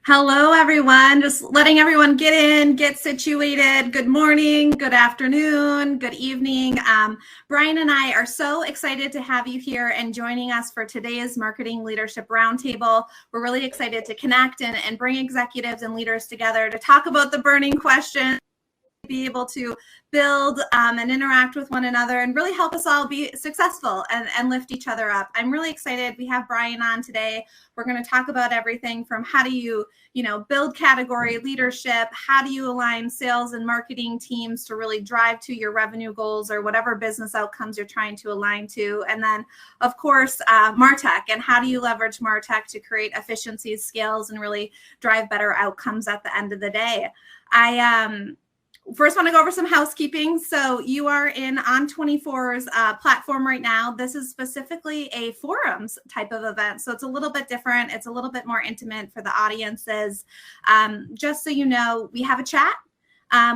Hello, everyone. Just letting everyone get in, get situated. Good morning, good afternoon, good evening. Brian and I are so excited to have you here and joining us for today's Marketing Leadership Roundtable. We're really excited to connect and bring executives and leaders together to talk about the burning questions, be able to build and interact with one another and really help us all be successful and lift each other up. I'm really excited. We have Brian on today. We're going to talk about everything from how do you build category leadership, how do you align sales and marketing teams to really drive to your revenue goals or whatever business outcomes you're trying to align to. And then, of course, Martech, and how do you leverage Martech to create efficiencies, scales, and really drive better outcomes at the end of the day. First, want to go over some housekeeping. So you are in On24's platform right now. This is specifically a forums type of event. So it's a little bit different. It's a little bit more intimate for the audiences. Just so you know, we have a chat.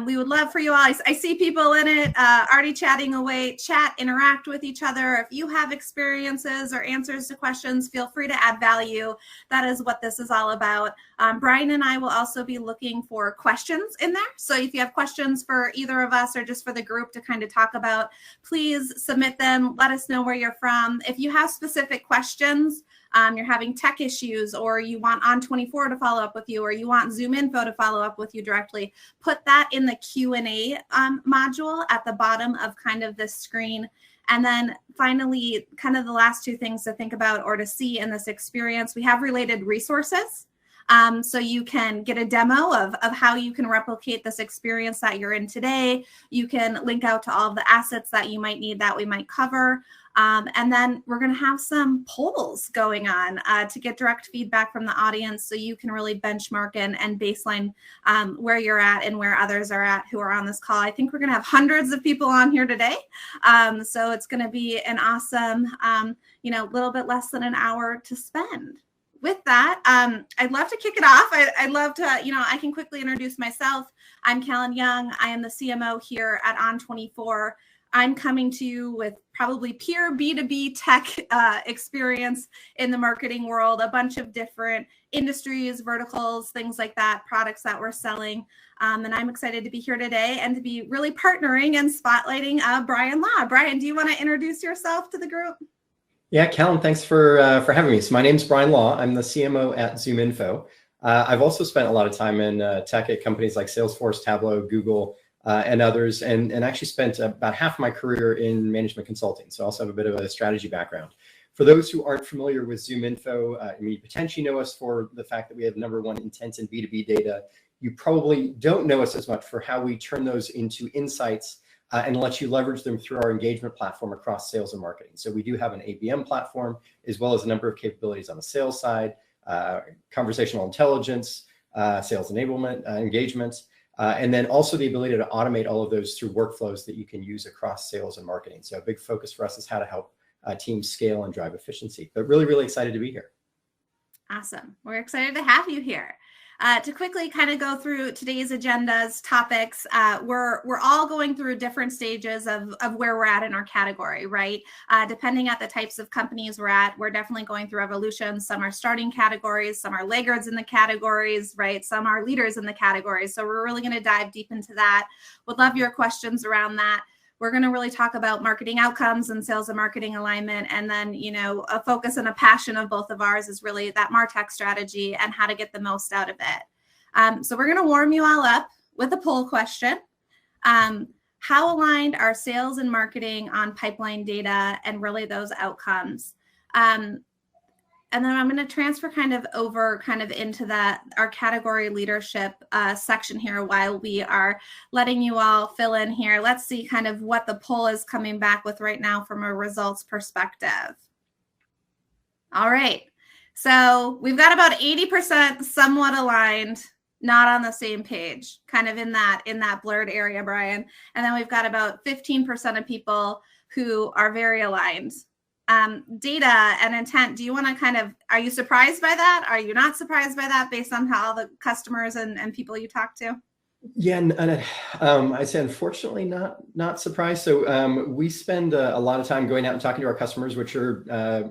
We would love for you all. I see people in it already chatting away. Chat, interact with each other. If you have experiences or answers to questions, feel free to add value. That is what this is all about. Brian and I will also be looking for questions in there. So if you have questions for either of us or just for the group to kind of talk about, please submit them. Let us know where you're from. If you have specific questions, you're having tech issues, or you want On24 to follow up with you, or you want ZoomInfo to follow up with you directly, put that in the Q&A module at the bottom of kind of this screen. And then finally, kind of the last two things to think about or to see in this experience, we have related resources. So you can get a demo of how you can replicate this experience that you're in today. You can link out to all of the assets that you might need that we might cover. And then we're going to have some polls going on to get direct feedback from the audience so you can really benchmark and baseline where you're at and where others are at who are on this call. I think we're going to have hundreds of people on here today. So it's going to be an awesome, little bit less than an hour to spend. With that, I'd love to kick it off. I'd love to, I can quickly introduce myself. I'm Callan Young. I am the CMO here at On24. I'm coming to you with probably pure B2B tech experience in the marketing world, a bunch of different industries, verticals, things like that, products that we're selling. And I'm excited to be here today and to be really partnering and spotlighting Bryan Law. Brian, do you want to introduce yourself to the group? Yeah, Callan, thanks for having me. So my name's Bryan Law. I'm the CMO at ZoomInfo. I've also spent a lot of time in tech at companies like Salesforce, Tableau, Google, and others, and actually spent about half my career in management consulting. So I also have a bit of a strategy background. For those who aren't familiar with ZoomInfo, you potentially know us for the fact that we have #1 intent in B2B data. You probably don't know us as much for how we turn those into insights and let you leverage them through our engagement platform across sales and marketing. So we do have an ABM platform, as well as a number of capabilities on the sales side, conversational intelligence, sales enablement, engagements, and then also the ability to automate all of those through workflows that you can use across sales and marketing. So a big focus for us is how to help teams scale and drive efficiency. But really, really excited to be here. Awesome. We're excited to have you here. To quickly kind of go through today's agendas, topics, we're all going through different stages of where we're at in our category, right? Depending on the types of companies we're at, we're definitely going through evolution. Some are starting categories, some are laggards in the categories, right? Some are leaders in the categories. So we're really going to dive deep into that. Would love your questions around that. We're going to really talk about marketing outcomes and sales and marketing alignment. And then, a focus and a passion of both of ours is really that Martech strategy and how to get the most out of it. So we're going to warm you all up with a poll question. How aligned are sales and marketing on pipeline data and really those outcomes? And then I'm going to transfer over into our category leadership section here while we are letting you all fill in here. Let's see kind of what the poll is coming back with right now from a results perspective. All right. So we've got about 80% somewhat aligned, not on the same page, kind of in that blurred area, Brian. And then we've got about 15% of people who are very aligned. Data and intent, do you want to are you surprised by that? Are you not surprised by that based on how the customers and people you talk to? Yeah, and I'd say unfortunately not surprised. So we spend a lot of time going out and talking to our customers, which are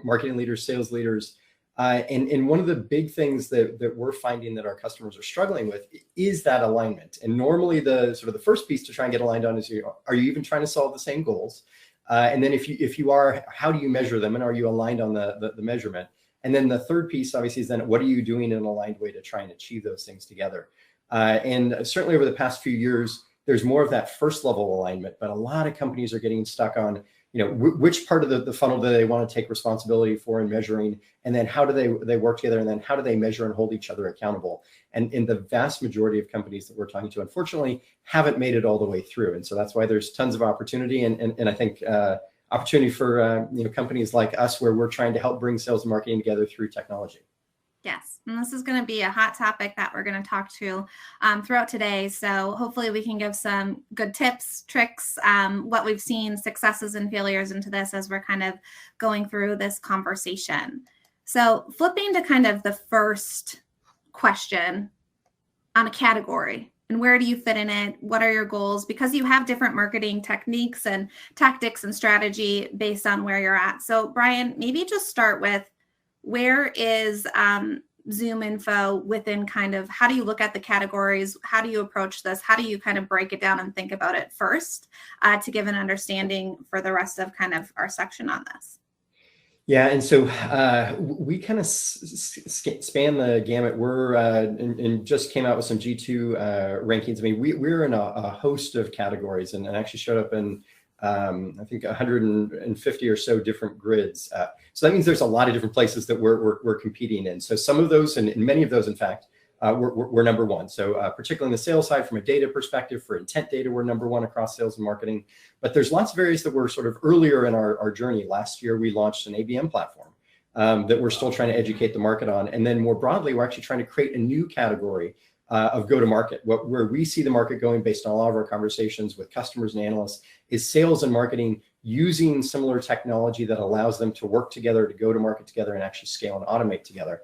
marketing leaders, sales leaders, And one of the big things that we're finding that our customers are struggling with is that alignment. And normally the sort of the first piece to try and get aligned on is, are you even trying to solve the same goals? And then if you are, how do you measure them? And are you aligned on the measurement? And then the third piece, obviously, is then what are you doing in an aligned way to try and achieve those things together? And certainly over the past few years, there's more of that first level alignment, but a lot of companies are getting stuck on, which part of the funnel do they want to take responsibility for in measuring, and then how do they work together, and then how do they measure and hold each other accountable? And in the vast majority of companies that we're talking to, unfortunately, haven't made it all the way through. And so that's why there's tons of opportunity, and I think opportunity for companies like us, where we're trying to help bring sales and marketing together through technology. Yes, and this is going to be a hot topic that we're going to talk to throughout today. So hopefully we can give some good tips, tricks, what we've seen, successes and failures into this as we're kind of going through this conversation. So flipping to kind of the first question on a category, and where do you fit in it? What are your goals? Because you have different marketing techniques and tactics and strategy based on where you're at. So Bryan, maybe just start with, where is ZoomInfo within kind of, how do you look at the categories? How do you approach this? How do you kind of break it down and think about it first to give an understanding for the rest of kind of our section on this? Yeah, and so we kind of span the gamut. We're and just came out with some G2 rankings. I mean, we're in a host of categories, and actually showed up in I think 150 or so different grids. So that means there's a lot of different places that we're competing in. So some of those, and many of those, in fact, we're number one. So particularly on the sales side, from a data perspective, for intent data, we're number one across sales and marketing. But there's lots of areas that we're sort of earlier in our journey. Last year, we launched an ABM platform that we're still trying to educate the market on. And then more broadly, we're actually trying to create a new category of go-to-market. Where we see the market going, based on a lot of our conversations with customers and analysts, is sales and marketing using similar technology that allows them to work together, to go to market together, and actually scale and automate together.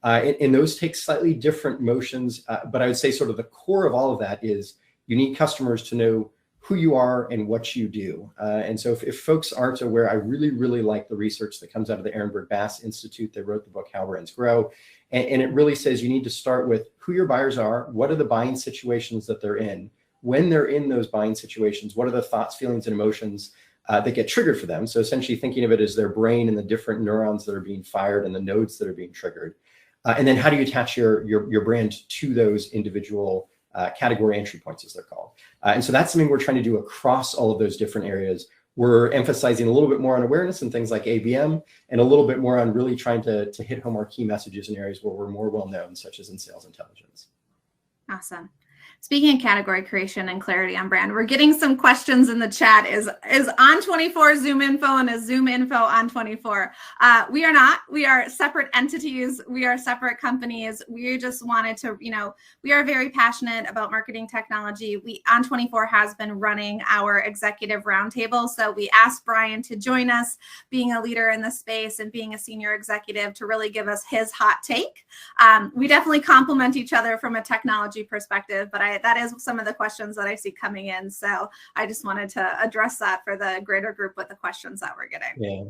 And those take slightly different motions, but I would say sort of the core of all of that is you need customers to know who you are and what you do. And so if folks aren't aware, I really, really like the research that comes out of the Ehrenberg Bass Institute. They wrote the book, How Brands Grow. And it really says you need to start with who your buyers are, what are the buying situations that they're in, when they're in those buying situations, what are the thoughts, feelings, and emotions that get triggered for them. So essentially thinking of it as their brain and the different neurons that are being fired and the nodes that are being triggered. And then how do you attach your brand to those individual category entry points, as they're called. And so that's something we're trying to do across all of those different areas. We're emphasizing a little bit more on awareness and things like ABM, and a little bit more on really trying to hit home our key messages in areas where we're more well-known, such as in sales intelligence. Awesome. Speaking of category creation and clarity on brand, we're getting some questions in the chat. Is On24 ZoomInfo, and is ZoomInfo On24? We are not. We are separate entities. We are separate companies. We just wanted to, we are very passionate about marketing technology. On24 has been running our executive roundtable. So we asked Bryan to join us, being a leader in the space and being a senior executive, to really give us his hot take. We definitely complement each other from a technology perspective, but that is some of the questions that I see coming in. So I just wanted to address that for the greater group with the questions that we're getting. Yeah.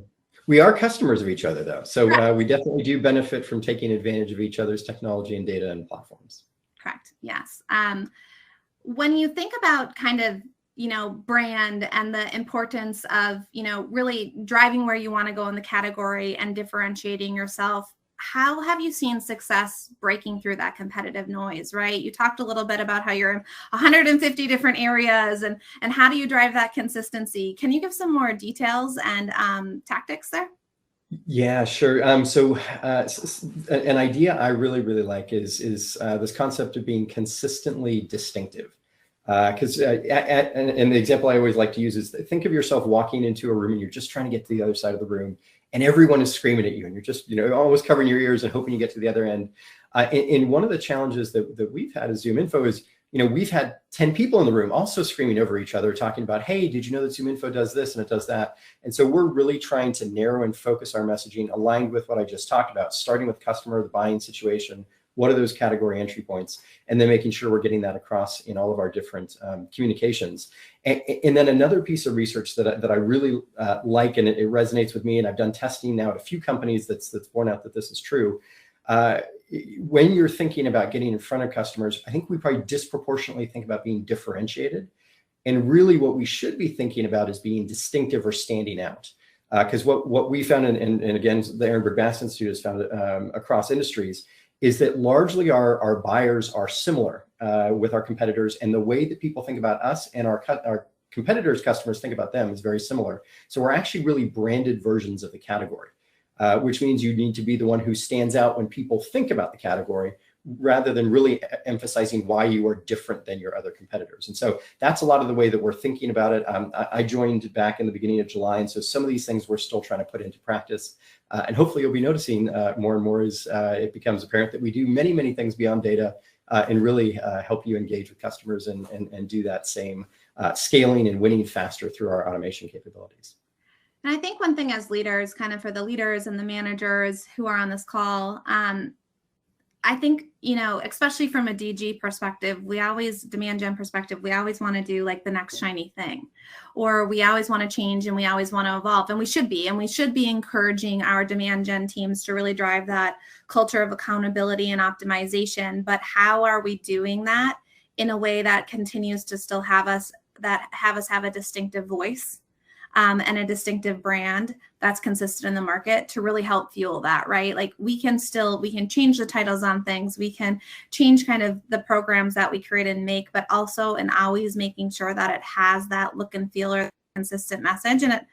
We are customers of each other, though. So we definitely do benefit from taking advantage of each other's technology and data and platforms. Correct. Yes. When you think about kind of, brand and the importance of, really driving where you want to go in the category and differentiating yourself, how have you seen success breaking through that competitive noise, right? You talked a little bit about how you're in 150 different areas, and how do you drive that consistency? Can you give some more details and tactics there? Yeah, sure. So an idea I really, really like is this concept of being consistently distinctive. Because and the example I always like to use is, think of yourself walking into a room and you're just trying to get to the other side of the room, and everyone is screaming at you, and you're just almost covering your ears and hoping you get to the other end. And one of the challenges that we've had as ZoomInfo is, we've had 10 people in the room also screaming over each other, talking about, hey, did you know that ZoomInfo does this and it does that? And so we're really trying to narrow and focus our messaging aligned with what I just talked about, starting with customer, the buying situation, What are those category entry points? And then making sure we're getting that across in all of our different communications. And then another piece of research that I really like, and it resonates with me, and I've done testing now at a few companies that's borne out that this is true. When you're thinking about getting in front of customers, I think we probably disproportionately think about being differentiated. And really what we should be thinking about is being distinctive or standing out. Because what we found, and again, the Ehrenberg Bass Institute has found across industries, is that largely our buyers are similar with our competitors, and the way that people think about us and our competitors' customers think about them is very similar. So we're actually really branded versions of the category, which means you need to be the one who stands out when people think about the category, rather than really emphasizing why you are different than your other competitors. And so that's a lot of the way that we're thinking about it. I joined back in the beginning of July, and so some of these things we're still trying to put into practice. And hopefully you'll be noticing more and more as it becomes apparent that we do many, many things beyond data and really help you engage with customers and do that same scaling and winning faster through our automation capabilities. And I think one thing as leaders, kind of for the leaders and the managers who are on this call, I think, especially from a DG perspective, demand gen perspective, we always want to do like the next shiny thing, or we always want to change and we always want to evolve. And we should be encouraging our demand gen teams to really drive that culture of accountability and optimization. But how are we doing that in a way that continues to still have us have a distinctive voice? And a distinctive brand that's consistent in the market to really help fuel that, right? Like we can change the titles on things. We can change kind of the programs that we create and make, but also and always making sure that it has that look and feel or consistent message. And it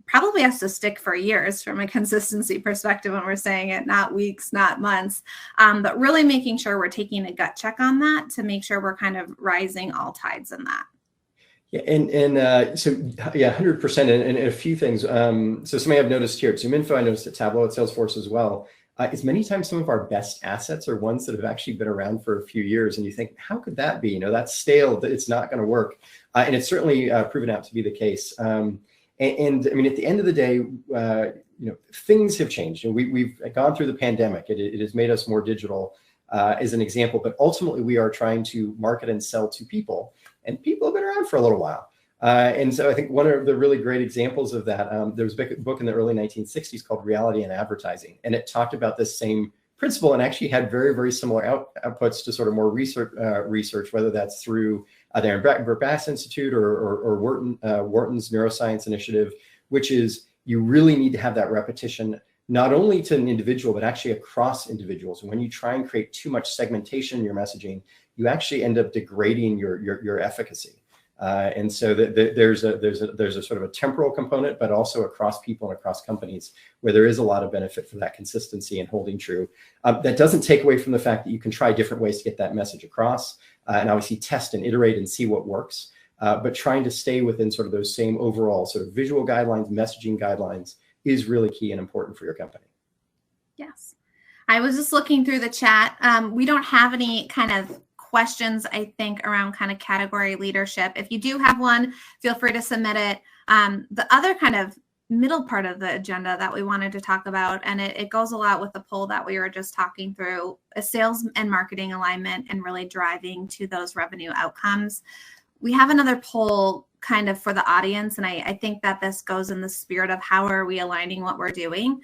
probably has to stick for years from a consistency perspective when we're saying it, not weeks, not months, but really making sure we're taking a gut check on that to make sure we're kind of rising all tides in that. Yeah, and so yeah, 100%, and a few things. So something I've noticed here at ZoomInfo, I noticed at Tableau, at Salesforce as well, is many times some of our best assets are ones that have actually been around for a few years, and you think, how could that be? That's stale, that it's not going to work, and it's certainly proven out to be the case. And I mean, at the end of the day, things have changed. We've gone through the pandemic. It has made us more digital, as an example, but ultimately we are trying to market and sell to people. And people have been around for a little while. And so I think one of the really great examples of that, there was a book in the early 1960s called Reality and Advertising. And it talked about this same principle and actually had very, very similar outputs to sort of more research, whether that's through the Ehrenberg Bass Institute or Wharton's Neuroscience Initiative, which is you really need to have that repetition, not only to an individual, but actually across individuals. And when you try and create too much segmentation in your messaging, you actually end up degrading your efficacy. And so there's a sort of a temporal component, but also across people and across companies where there is a lot of benefit for that consistency and holding true. That doesn't take away from the fact that you can try different ways to get that message across, and obviously test and iterate and see what works, but trying to stay within sort of those same overall sort of visual guidelines, messaging guidelines is really key and important for your company. Yes. I was just looking through the chat. We don't have any kind of questions, I think, around kind of category leadership. If you do have one, feel free to submit it. The other kind of middle part of the agenda that we wanted to talk about, and it goes a lot with the poll that we were just talking through, is sales and marketing alignment and really driving to those revenue outcomes. We have another poll kind of for the audience, and I think that this goes in the spirit of how are we aligning what we're doing.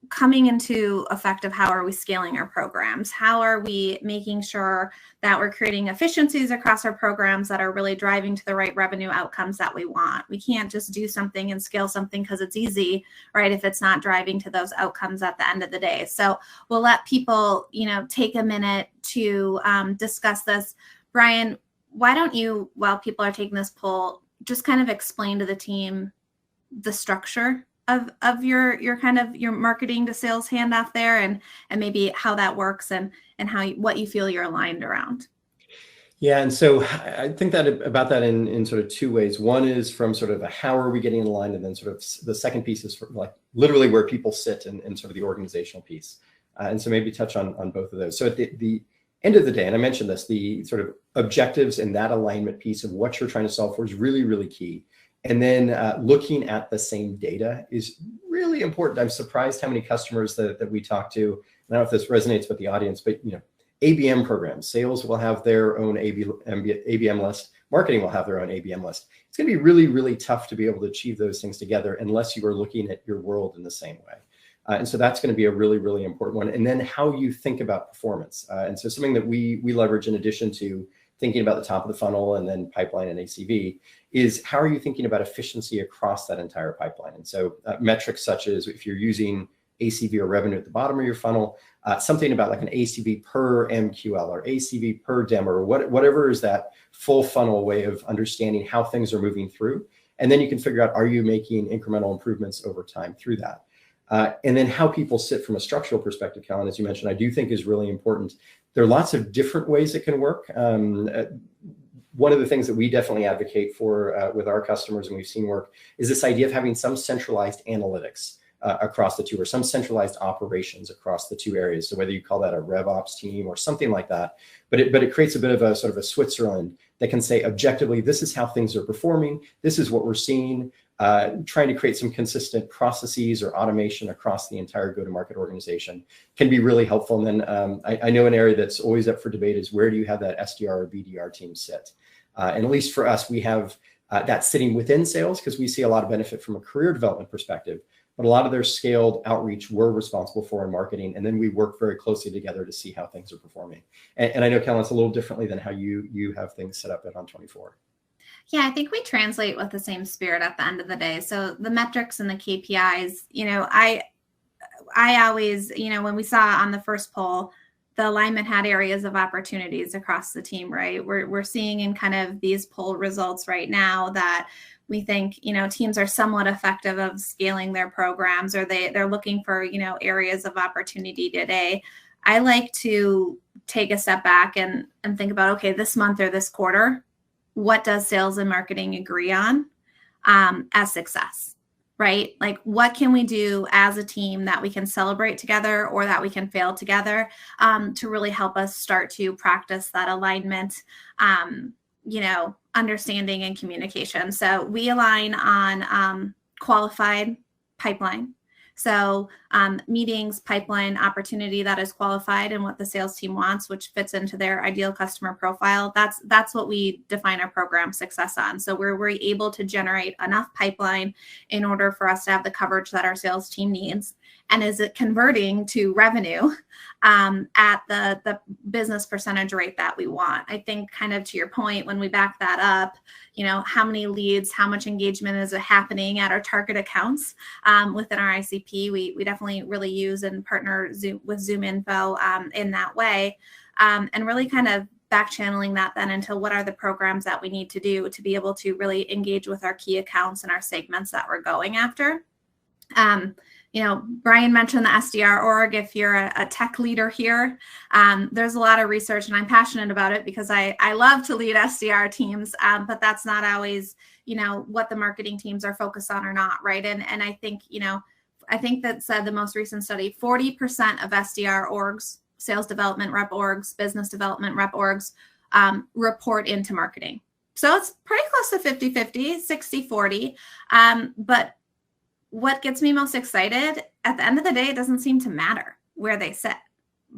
Coming into effect of how are we scaling our programs? How are we making sure that we're creating efficiencies across our programs that are really driving to the right revenue outcomes that we want? We can't just do something and scale something because it's easy, right? If it's not driving to those outcomes at the end of the day. So we'll let people, take a minute to discuss this. Bryan, why don't you, while people are taking this poll, just kind of explain to the team the structure of your kind of your marketing to sales handoff there, and maybe how that works and what you feel you're aligned around. Yeah, and so I think about that in sort of two ways. One is from sort of a how are we getting aligned, and then sort of the second piece is like literally where people sit and sort of the organizational piece. And so maybe touch on both of those. So at the end of the day, and I mentioned this, the sort of objectives and that alignment piece of what you're trying to solve for is really, really key. And then looking at the same data is really important. I'm surprised how many customers that we talk to. I don't know if this resonates with the audience, but ABM programs, sales will have their own ABM list, marketing will have their own ABM list. It's going to be really, really tough to be able to achieve those things together unless you are looking at your world in the same way. And so that's going to be a really, really important one. And then how you think about performance. And so something that we leverage in addition to thinking about the top of the funnel and then pipeline and ACV is how are you thinking about efficiency across that entire pipeline? And so metrics such as if you're using ACV or revenue at the bottom of your funnel, something about like an ACV per MQL or ACV per demo or whatever is that full funnel way of understanding how things are moving through. And then you can figure out, are you making incremental improvements over time through that? And then how people sit from a structural perspective, Callan, as you mentioned, I do think is really important. There are lots of different ways it can work. One of the things that we definitely advocate for with our customers and we've seen work is this idea of having some centralized analytics across the two or some centralized operations across the two areas. So whether you call that a RevOps team or something like that, but it creates a bit of a sort of a Switzerland that can say objectively, this is how things are performing. This is what we're seeing. Trying to create some consistent processes or automation across the entire go-to-market organization can be really helpful. And then I know an area that's always up for debate is where do you have that SDR or BDR team sit? And at least for us, we have that sitting within sales because we see a lot of benefit from a career development perspective. But a lot of their scaled outreach we're responsible for in marketing. And then we work very closely together to see how things are performing. And I know, Callan, it's a little differently than how you have things set up at On24. Yeah, I think we translate with the same spirit at the end of the day. So the metrics and the KPIs, I always, when we saw on the first poll, the alignment had areas of opportunities across the team, right? We're seeing in kind of these poll results right now that we think, teams are somewhat effective of scaling their programs or they're looking for, areas of opportunity today. I like to take a step back and think about, okay, this month or this quarter, what does sales and marketing agree on as success, right? Like what can we do as a team that we can celebrate together or that we can fail together to really help us start to practice that alignment, understanding and communication. So we align on qualified pipeline. So meetings, pipeline, opportunity that is qualified and what the sales team wants, which fits into their ideal customer profile. That's what we define our program success on. So we're able to generate enough pipeline in order for us to have the coverage that our sales team needs. And is it converting to revenue at the business percentage rate that we want? I think kind of to your point, when we back that up, how many leads, how much engagement is happening at our target accounts within our ICP? We definitely really use and partner with ZoomInfo in that way and really kind of back channeling that then into what are the programs that we need to do to be able to really engage with our key accounts and our segments that we're going after. Brian mentioned the SDR org. If you're a tech leader here, there's a lot of research and I'm passionate about it because I love to lead SDR teams, but that's not always, what the marketing teams are focused on or not, right? And I think, I think that said the most recent study, 40% of SDR orgs, sales development rep orgs, business development rep orgs, report into marketing. So it's pretty close to 50-50, 60-40, but what gets me most excited at the end of the day, it doesn't seem to matter where they sit.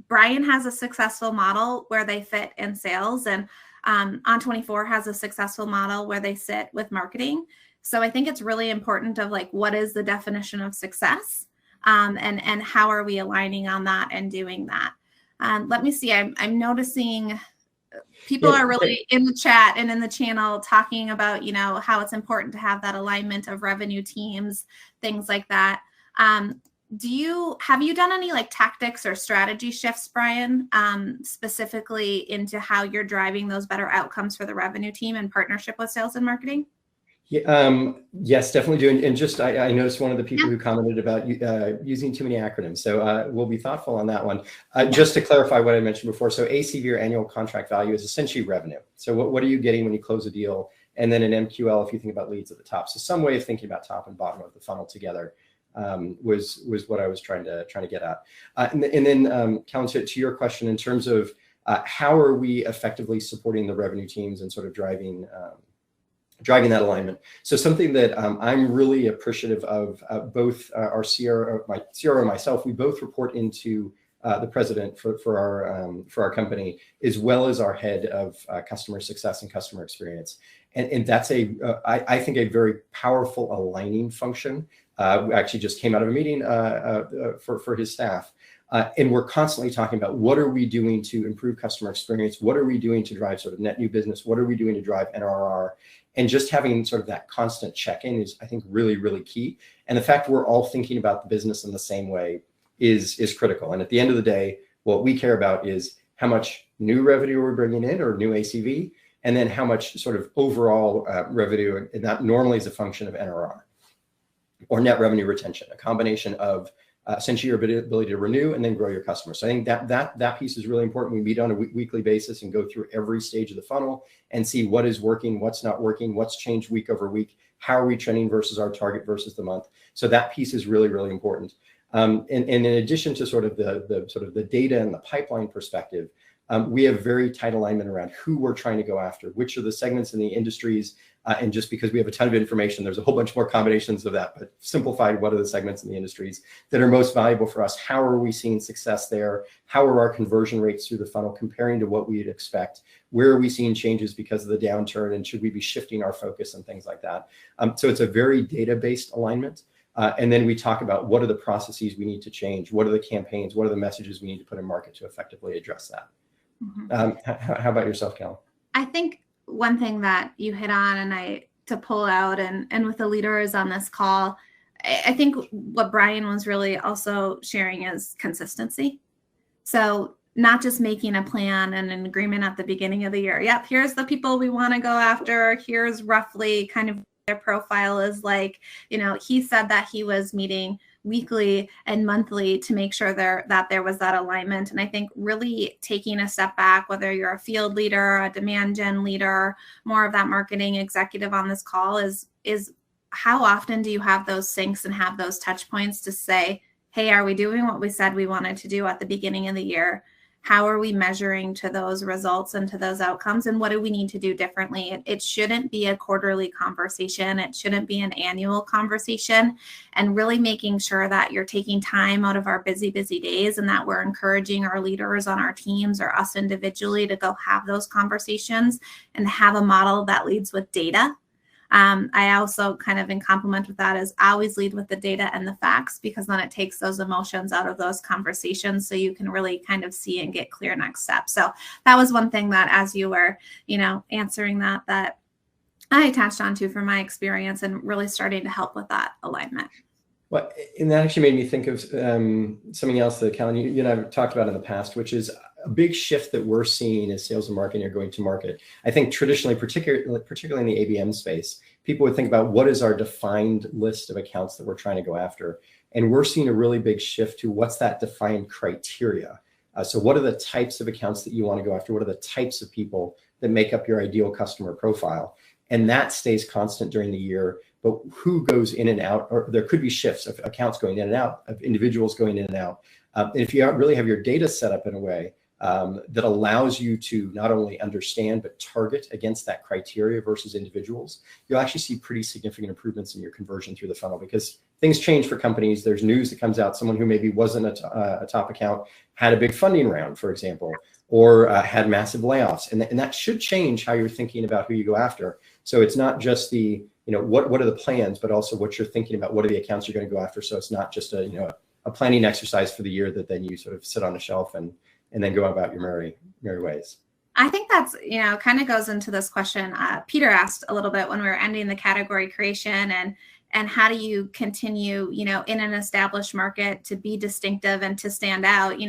Brian has a successful model where they fit in sales and On24 has a successful model where they sit with marketing. So I think it's really important of like, what is the definition of success and how are we aligning on that and doing that? Let me see, I'm noticing people are really in the chat and in the channel talking about, how it's important to have that alignment of revenue teams, things like that. Have you done any like tactics or strategy shifts, Brian, specifically into how you're driving those better outcomes for the revenue team in partnership with sales and marketing? Yeah, yes, definitely do. And just, I noticed one of the people who commented about using too many acronyms. So we'll be thoughtful on that one. Just to clarify what I mentioned before. So ACV or annual contract value is essentially revenue. So what are you getting when you close a deal? And then an MQL, if you think about leads at the top. So some way of thinking about top and bottom of the funnel together was what I was trying to get at. And then Callan, to your question in terms of how are we effectively supporting the revenue teams and sort of driving driving that alignment. So something that I'm really appreciative of, both our CRO, my CRO and myself, we both report into the president for our company, as well as our head of customer success and customer experience. And that's I think a very powerful aligning function. We actually just came out of a meeting for his staff. And we're constantly talking about what are we doing to improve customer experience? What are we doing to drive sort of net new business? What are we doing to drive NRR? And just having sort of that constant check-in is, I think, really, really key. And the fact we're all thinking about the business in the same way is critical. And at the end of the day, what we care about is how much new revenue we're bringing in, or new ACV, and then how much sort of overall revenue, and that normally is a function of NRR or net revenue retention, a combination of essentially your ability to renew and then grow your customers. So I think that piece is really important. We meet on a weekly basis and go through every stage of the funnel and see what is working, what's not working, what's changed week over week, how are we trending versus our target versus the month. So that piece is really, really important. And in addition to sort of the data and the pipeline perspective, we have very tight alignment around who we're trying to go after, which are the segments in the industries. And just because we have a ton of information, there's a whole bunch more combinations of that, but simplified, what are the segments in the industries that are most valuable for us? How are we seeing success there? How are our conversion rates through the funnel comparing to what we'd expect? Where are we seeing changes because of the downturn? And should we be shifting our focus and things like that? So it's a very data-based alignment. And then we talk about what are the processes we need to change? What are the campaigns? What are the messages we need to put in market to effectively address that? Mm-hmm. How about yourself, Callan? I think one thing that you hit on, and to pull out and with the leaders on this call, I think what Bryan was really also sharing is consistency. So not just making a plan and an agreement at the beginning of the year. Yep, here's the people we want to go after. Here's roughly kind of their profile is like. He said that he was meeting weekly and monthly to make sure that there was that alignment. And I think really taking a step back, whether you're a field leader, a demand gen leader, more of that marketing executive on this call, is how often do you have those syncs and have those touch points to say, hey, are we doing what we said we wanted to do at the beginning of the year? How are we measuring to those results and to those outcomes? And what do we need to do differently? It shouldn't be a quarterly conversation. It shouldn't be an annual conversation. And really making sure that you're taking time out of our busy days, and that we're encouraging our leaders on our teams or us individually to go have those conversations and have a model that leads with data. I also kind of in complement with that is always lead with the data and the facts, because then it takes those emotions out of those conversations so you can really kind of see and get clear next steps. So that was one thing that as you were, answering that I attached onto from my experience and really starting to help with that alignment. Well, and that actually made me think of something else that, Callan, you and I have talked about in the past, which is a big shift that we're seeing as sales and marketing are going to market. I think traditionally, particularly in the ABM space, people would think about what is our defined list of accounts that we're trying to go after. And we're seeing a really big shift to what's that defined criteria. So what are the types of accounts that you want to go after? What are the types of people that make up your ideal customer profile? And that stays constant during the year. But who goes in and out, or there could be shifts of accounts going in and out, of individuals going in and out. And if you really have your data set up in a way that allows you to not only understand, but target against that criteria versus individuals, you'll actually see pretty significant improvements in your conversion through the funnel, because things change for companies. There's news that comes out. Someone who maybe wasn't a top account had a big funding round, for example, or had massive layoffs. And that should change how you're thinking about who you go after. So it's not just the, what are the plans, but also what you're thinking about, what are the accounts you're going to go after. So it's not just a planning exercise for the year that then you sort of sit on a shelf and then go about your merry ways. I think that's, kind of goes into this question Peter asked a little bit when we were ending the category creation, and how do you continue, in an established market to be distinctive and to stand out.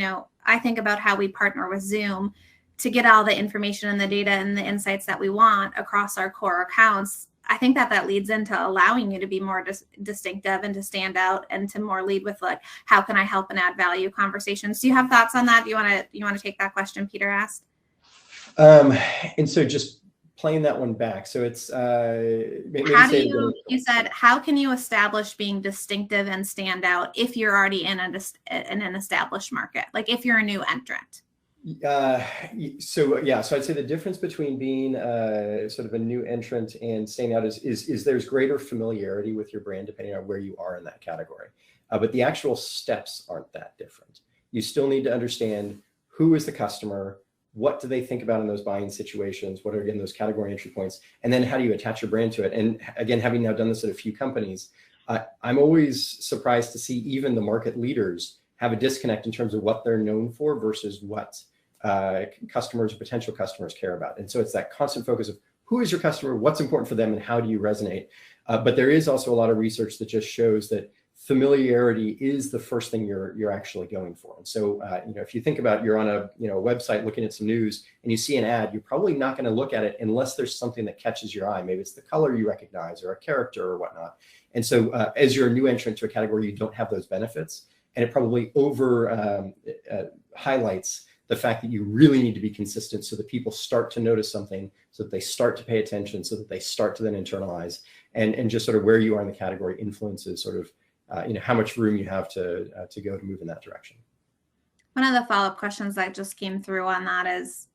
I think about how we partner with Zoom to get all the information and the data and the insights that we want across our core accounts. I think that leads into allowing you to be more distinctive and to stand out and to more lead with like, how can I help and add value conversations? Do you have thoughts on that? Do you want to take that question Peter asked? And so just playing that one back. So it's you said, how can you establish being distinctive and stand out if you're already in an established market? Like if you're a new entrant? So I'd say the difference between being sort of a new entrant and staying out is there's greater familiarity with your brand depending on where you are in that category. But the actual steps aren't that different. You still need to understand who is the customer, what do they think about in those buying situations, what are, again, those category entry points, and then how do you attach your brand to it? And again, having now done this at a few companies, I'm always surprised to see even the market leaders have a disconnect in terms of what they're known for versus what customers, potential customers care about. And so it's that constant focus of who is your customer, what's important for them, and how do you resonate? But there is also a lot of research that just shows that familiarity is the first thing you're actually going for. And so, if you think about, you're on a website looking at some news and you see an ad, you're probably not going to look at it unless there's something that catches your eye. Maybe it's the color you recognize or a character or whatnot. And so as you're a new entrant to a category, you don't have those benefits. And it probably highlights the fact that you really need to be consistent so that people start to notice something, so that they start to pay attention, so that they start to then internalize, and just sort of where you are in the category influences sort of how much room you have to go to move in that direction. One of the follow-up questions that just came through on that is,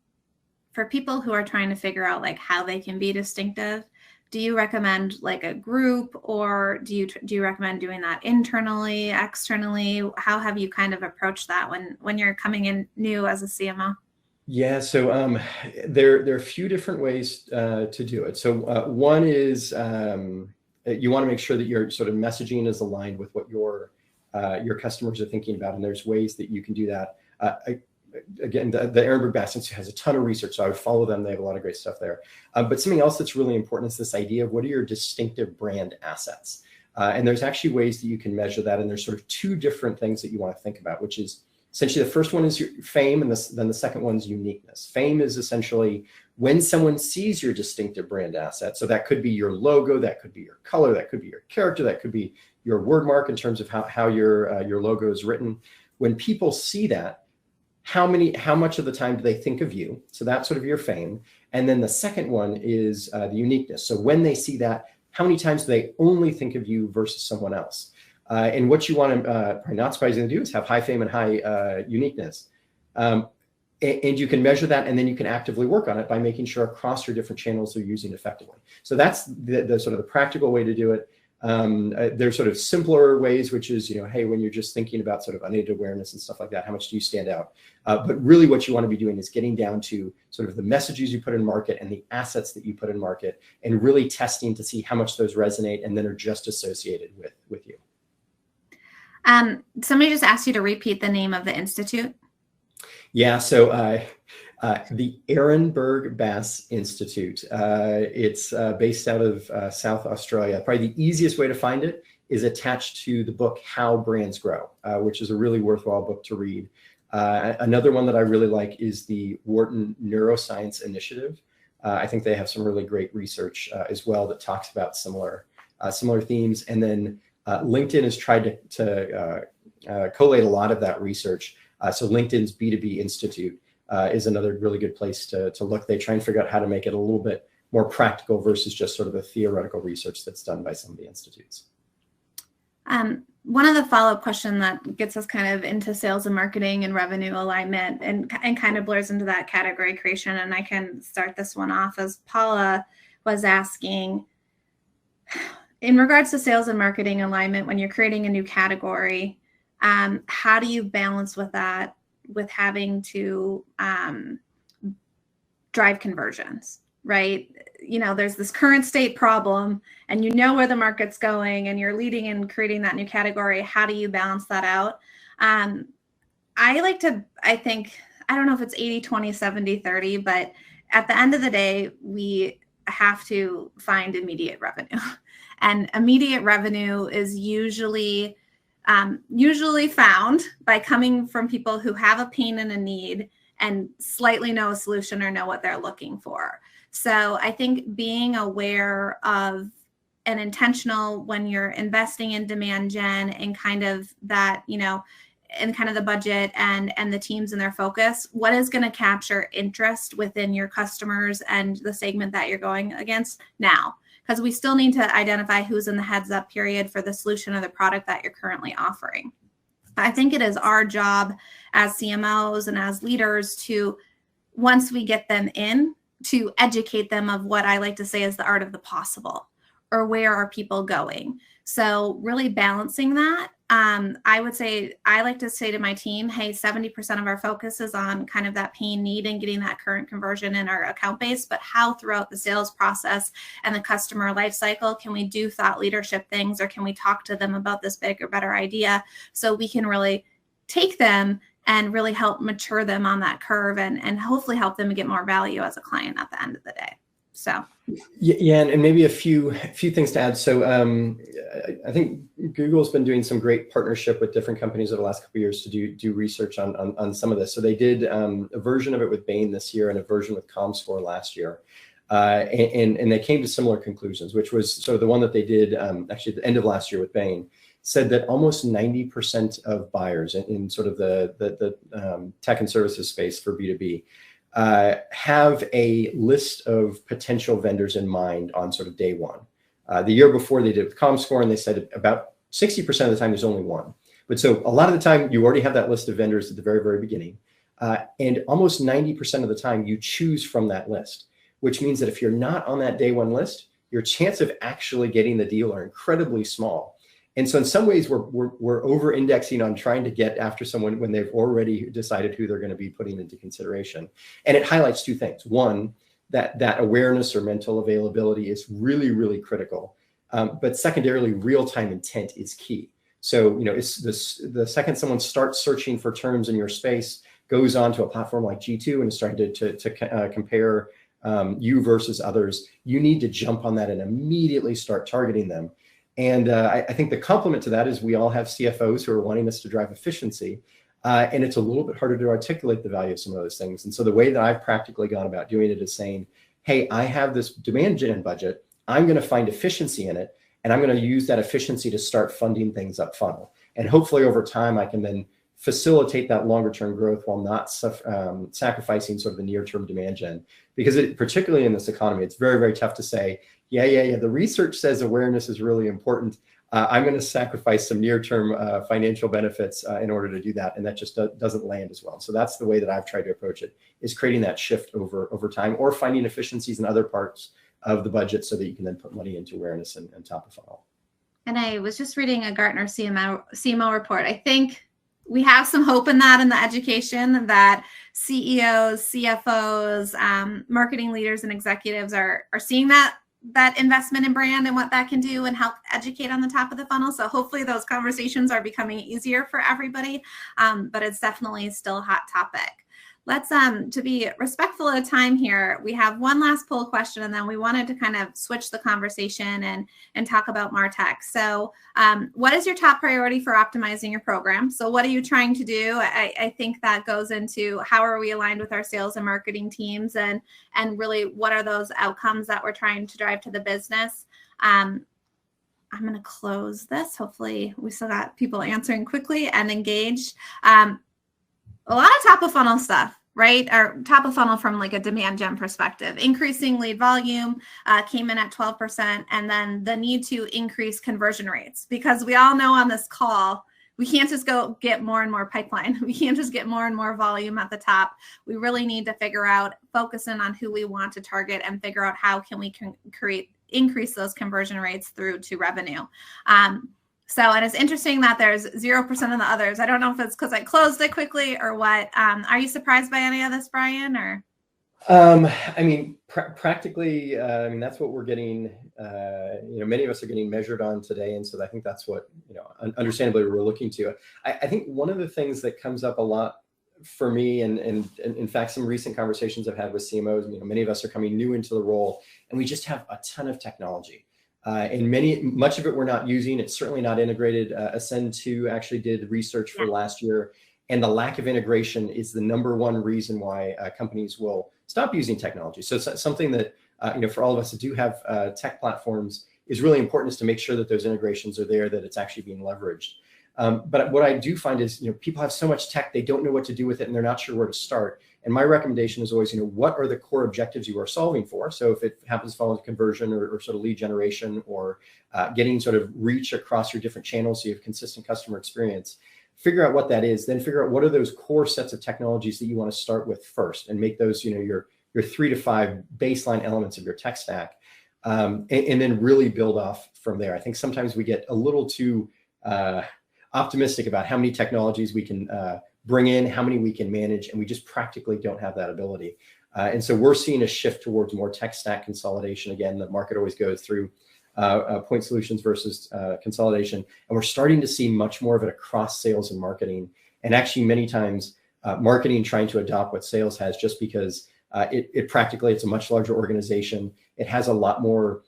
for people who are trying to figure out like how they can be distinctive, do you recommend like a group, or do you recommend doing that internally, externally? How have you kind of approached that when you're coming in new as a CMO? Yeah, so there are a few different ways to do it. So one is you want to make sure that your sort of messaging is aligned with what your customers are thinking about, and there's ways that you can do that. Again, the Ehrenberg Bass Institute has a ton of research, so I would follow them. They have a lot of great stuff there. But something else that's really important is this idea of what are your distinctive brand assets? And there's actually ways that you can measure that. And there's sort of two different things that you want to think about, which is essentially the first one is your fame, and then the second one's uniqueness. Fame is essentially when someone sees your distinctive brand asset. So that could be your logo, that could be your color, that could be your character, that could be your word mark in terms of how your logo is written. When people see that, how much of the time do they think of you? So that's sort of your fame. And then the second one is the uniqueness. So when they see that, how many times do they only think of you versus someone else? And what you want to, probably not surprisingly, do is have high fame and high uniqueness. And you can measure that, and then you can actively work on it by making sure across your different channels they're using effectively. So that's the sort of the practical way to do it. There's sort of simpler ways, which is, hey, when you're just thinking about sort of unaided awareness and stuff like that, how much do you stand out? But really what you want to be doing is getting down to sort of the messages you put in market and the assets that you put in market, and really testing to see how much those resonate and then are just associated with you. Somebody just asked you to repeat the name of the institute. Yeah, so the Ehrenberg Bass Institute. It's based out of South Australia. Probably the easiest way to find it is attached to the book How Brands Grow, which is a really worthwhile book to read. Another one that I really like is the Wharton Neuroscience Initiative. I think they have some really great research as well that talks about similar themes. And then LinkedIn has tried to collate a lot of that research. So LinkedIn's B2B Institute is another really good place to look. They try and figure out how to make it a little bit more practical versus just sort of the theoretical research that's done by some of the institutes. One of the follow-up question that gets us kind of into sales and marketing and revenue alignment and kind of blurs into that category creation, and I can start this one off, as Paula was asking, in regards to sales and marketing alignment, when you're creating a new category, how do you balance with that, with having to drive conversions, right? There's this current state problem, and where the market's going, and you're leading and creating that new category. How do you balance that out? I think, I don't know if it's 80, 20, 70, 30, but at the end of the day, we have to find immediate revenue. And immediate revenue is usually found by coming from people who have a pain and a need and slightly know a solution or know what they're looking for. So I think being aware of and intentional when you're investing in demand gen and kind of that, and kind of the budget and the teams and their focus, what is going to capture interest within your customers and the segment that you're going against now. Because we still need to identify who's in the heads up period for the solution or the product that you're currently offering. I think it is our job as CMOs and as leaders to, once we get them in, to educate them of what I like to say is the art of the possible, or where are people going. So really balancing that. I would say, I like to say to my team, hey, 70% of our focus is on kind of that pain need and getting that current conversion in our account base, but how throughout the sales process and the customer life cycle can we do thought leadership things, or can we talk to them about this bigger, better idea, so we can really take them and really help mature them on that curve, and hopefully help them get more value as a client at the end of the day. So yeah, and maybe a few things to add. So I think Google's been doing some great partnership with different companies over the last couple of years to do research on some of this. So they did a version of it with Bain this year and a version with ComScore last year. And they came to similar conclusions, which was, so the one that they did actually at the end of last year with Bain said that almost 90% of buyers in sort of the tech and services space for B2B have a list of potential vendors in mind on sort of day one. The year before they did it with ComScore, and they said about 60% of the time there's only one. But so a lot of the time you already have that list of vendors at the very, very beginning. And almost 90% of the time you choose from that list, which means that if you're not on that day one list, your chance of actually getting the deal are incredibly small. And so in some ways we're over indexing on trying to get after someone when they've already decided who they're going to be putting into consideration. And it highlights two things. One, that awareness or mental availability is really, really critical. But secondarily, real-time intent is key. So, it's the second someone starts searching for terms in your space, goes on to a platform like G2 and is starting to compare you versus others, you need to jump on that and immediately start targeting them. And I think the complement to that is we all have CFOs who are wanting us to drive efficiency. And it's a little bit harder to articulate the value of some of those things. And so the way that I've practically gone about doing it is saying, hey, I have this demand gen budget. I'm going to find efficiency in it. And I'm going to use that efficiency to start funding things up funnel. And hopefully over time, I can then facilitate that longer term growth while not sacrificing sort of the near term demand gen. Because particularly in this economy, it's very, very tough to say, yeah, the research says awareness is really important. I'm going to sacrifice some near-term financial benefits in order to do that, and that just doesn't land as well. So that's the way that I've tried to approach it, is creating that shift over time, or finding efficiencies in other parts of the budget so that you can then put money into awareness and top of funnel. And I was just reading a Gartner CMO report. I think we have some hope in that, in the education, that CEOs, CFOs, marketing leaders, and executives are seeing that investment in brand and what that can do and help educate on the top of the funnel. So hopefully those conversations are becoming easier for everybody, but it's definitely still a hot topic. Let's, to be respectful of time here, we have one last poll question, and then we wanted to kind of switch the conversation and talk about Martech. So what is your top priority for optimizing your program? So what are you trying to do? I think that goes into how are we aligned with our sales and marketing teams, and really what are those outcomes that we're trying to drive to the business? I'm going to close this. Hopefully we still got people answering quickly and engaged. A lot of top of funnel stuff, right? Or top of funnel from like a demand gen perspective. Increasing lead volume came in at 12%, and then the need to increase conversion rates, because we all know on this call, we can't just go get more and more pipeline. We can't just get more and more volume at the top. We really need to figure out, focus in on who we want to target, and figure out how can we increase those conversion rates through to revenue. And it's interesting that there's 0% of the others. I don't know if it's because I closed it quickly or what. Are you surprised by any of this, Brian? Or practically, that's what we're getting. Many of us are getting measured on today, and so I think that's what understandably we're looking to. I think one of the things that comes up a lot for me, and in fact, some recent conversations I've had with CMOs, many of us are coming new into the role, and we just have a ton of technology. And much of it we're not using. It's certainly not integrated. Ascend2 actually did research for last year, and the lack of integration is the number one reason why companies will stop using technology. So it's something that for all of us that do have tech platforms is really important, is to make sure that those integrations are there, that it's actually being leveraged. But what I do find is people have so much tech, they don't know what to do with it, and they're not sure where to start. And my recommendation is always, what are the core objectives you are solving for? So if it happens to fall into conversion or sort of lead generation, or getting sort of reach across your different channels so you have consistent customer experience, figure out what that is, then figure out what are those core sets of technologies that you want to start with first, and make those, your 3 to 5 baseline elements of your tech stack, and then really build off from there. I think sometimes we get a little too optimistic about how many technologies we can bring in, how many we can manage, and we just practically don't have that ability. And so we're seeing a shift towards more tech stack consolidation. Again, the market always goes through point solutions versus consolidation. And we're starting to see much more of it across sales and marketing. And actually many times marketing trying to adopt what sales has, just because it practically, it's a much larger organization. It has a lot more